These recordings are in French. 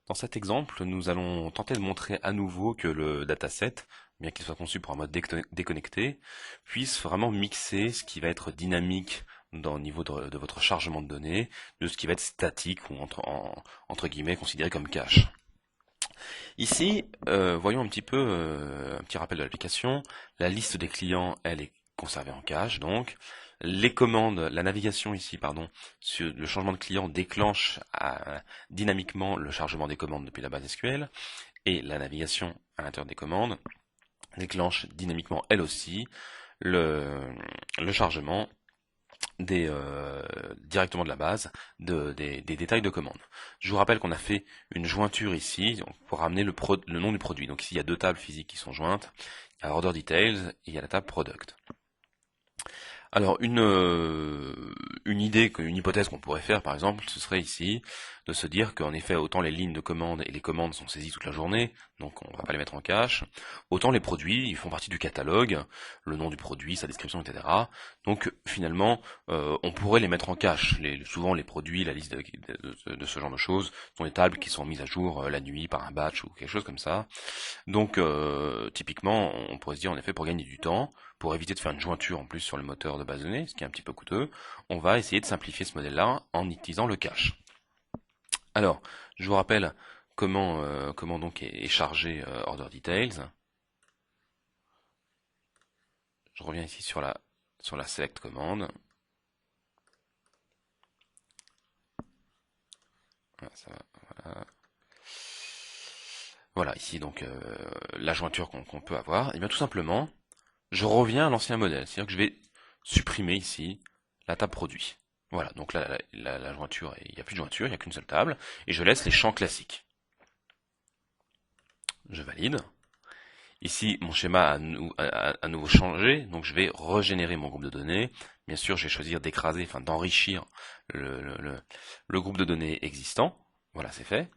Dans cet exemple, nous allons tenter de montrer à nouveau que le dataset, bien qu'il soit conçu pour un mode déconnecté, puisse vraiment mixer ce qui va être dynamique au niveau de votre chargement de données, de ce qui va être statique ou entre guillemets considéré comme cache. Ici, voyons un petit peu un petit rappel de l'application. La liste des clients, elle est conservée en cache, donc. Les commandes, la navigation ici, pardon, sur le changement de client déclenche dynamiquement le chargement des commandes depuis la base SQL, et la navigation à l'intérieur des commandes déclenche dynamiquement elle aussi le, le chargement directement de la base des détails de commande. Je vous rappelle qu'on a fait une jointure ici pour ramener le nom du produit. Donc ici il y a deux tables physiques qui sont jointes, il y a Order Details et il y a la table Product. Alors une idée, une hypothèse qu'on pourrait faire par exemple, ce serait ici de se dire qu'en effet autant les lignes de commande et les commandes sont saisies toute la journée, donc on ne va pas les mettre en cache, autant les produits, ils font partie du catalogue, le nom du produit, sa description, etc. Donc finalement on pourrait les mettre en cache. Souvent les produits, la liste de ce genre de choses sont des tables qui sont mises à jour la nuit par un batch ou quelque chose comme ça. Donc typiquement, on pourrait se dire en effet pour gagner du temps, pour éviter de faire une jointure en plus sur le moteur de base de données, ce qui est un petit peu coûteux, on va essayer de simplifier ce modèle-là en utilisant le cache. Alors, je vous rappelle comment donc est chargé Order Details. Je reviens ici sur la select commande. Voilà, ici donc la jointure qu'on peut avoir. Et bien tout simplement, je reviens à l'ancien modèle, c'est-à-dire que je vais supprimer ici la table produit. Voilà, donc là, la jointure, il n'y a plus de jointure, il n'y a qu'une seule table, et je laisse les champs classiques. Je valide. Ici, mon schéma a à nouveau changé, donc je vais régénérer mon groupe de données. Bien sûr, je vais choisir d'écraser, enfin d'enrichir le groupe de données existant. Voilà, c'est fait.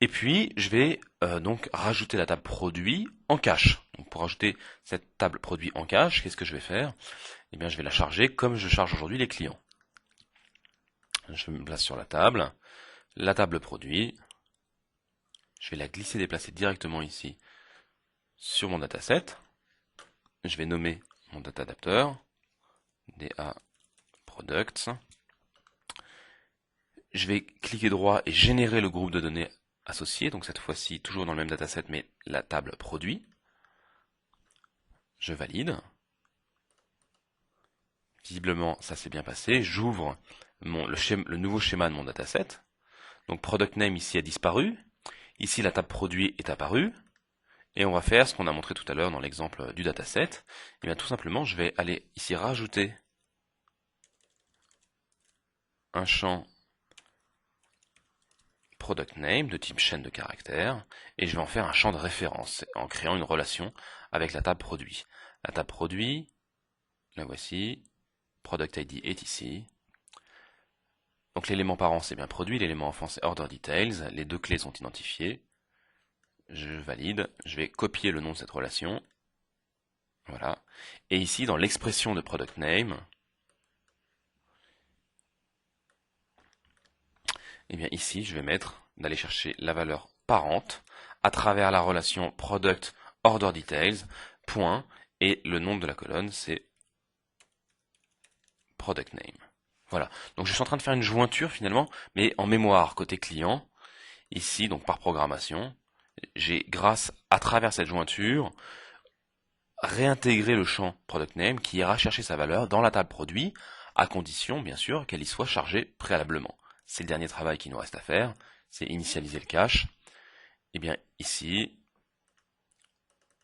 Et puis, je vais donc rajouter la table produit en cache. Donc, pour rajouter cette table produit en cache, qu'est-ce que je vais faire? Eh bien, je vais la charger comme je charge aujourd'hui les clients. Je me place sur la table produit. Je vais la glisser, déplacer directement ici sur mon dataset. Je vais nommer mon data adapter, DA products. Je vais cliquer droit et générer le groupe de données associé. Donc cette fois-ci, toujours dans le même dataset, mais la table produit. Je valide. Visiblement, ça s'est bien passé. J'ouvre le nouveau schéma de mon dataset. Donc product name ici a disparu. Ici, la table produit est apparue. Et on va faire ce qu'on a montré tout à l'heure dans l'exemple du dataset. Et bien tout simplement, je vais aller ici rajouter un champ product name de type chaîne de caractères, et je vais en faire un champ de référence en créant une relation avec la table produit. La table produit, la voici, product ID est ici. Donc l'élément parent c'est bien produit, l'élément enfant c'est order details, les deux clés sont identifiées. Je valide, je vais copier le nom de cette relation. Voilà. Et ici dans l'expression de product name, et bien ici je vais mettre d'aller chercher la valeur parente à travers la relation product order details, point, et le nom de la colonne c'est product name. Voilà. Donc je suis en train de faire une jointure finalement, mais en mémoire côté client. Ici, donc par programmation, j'ai à travers cette jointure, réintégré le champ product name qui ira chercher sa valeur dans la table produit, à condition bien sûr qu'elle y soit chargée préalablement. C'est le dernier travail qui nous reste à faire, c'est initialiser le cache. Et bien ici,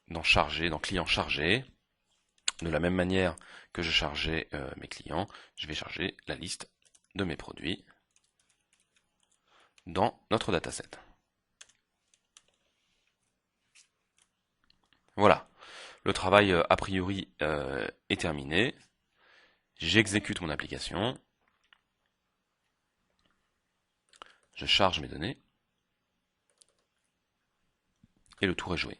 dans client chargé, de la même manière que je chargeais mes clients, je vais charger la liste de mes produits dans notre dataset. Voilà, le travail a priori est terminé. J'exécute mon application. Je charge mes données. Et le tour est joué.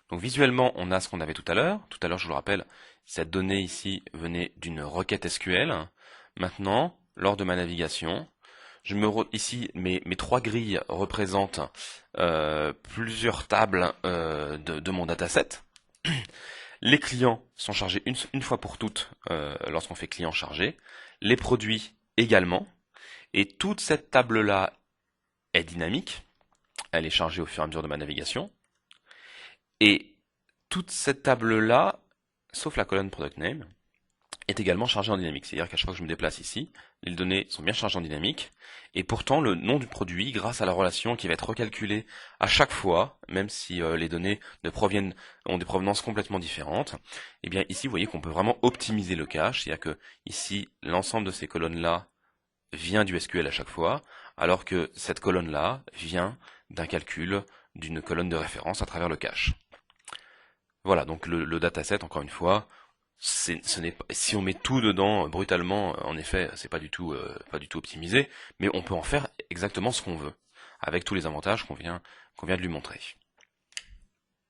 Donc visuellement, on a ce qu'on avait tout à l'heure. Tout à l'heure, je vous le rappelle, cette donnée ici venait d'une requête SQL. Maintenant, lors de ma navigation, Ici, mes trois grilles représentent plusieurs tables de mon dataset. Les clients sont chargés une fois pour toutes lorsqu'on fait client chargé. Les produits également. Et toute cette table-là est dynamique. Elle est chargée au fur et à mesure de ma navigation. Et toute cette table-là, sauf la colonne Product Name, est également chargée en dynamique. C'est-à-dire qu'à chaque fois que je me déplace ici, les données sont bien chargées en dynamique. Et pourtant, le nom du produit, grâce à la relation qui va être recalculée à chaque fois, même si les données ont des provenances complètement différentes, eh bien ici, vous voyez qu'on peut vraiment optimiser le cache. C'est-à-dire que ici, l'ensemble de ces colonnes-là vient du SQL à chaque fois, alors que cette colonne-là vient d'un calcul d'une colonne de référence à travers le cache. Voilà, donc le dataset, encore une fois, si on met tout dedans brutalement, en effet, c'est pas du tout optimisé, mais on peut en faire exactement ce qu'on veut, avec tous les avantages qu'on vient de lui montrer.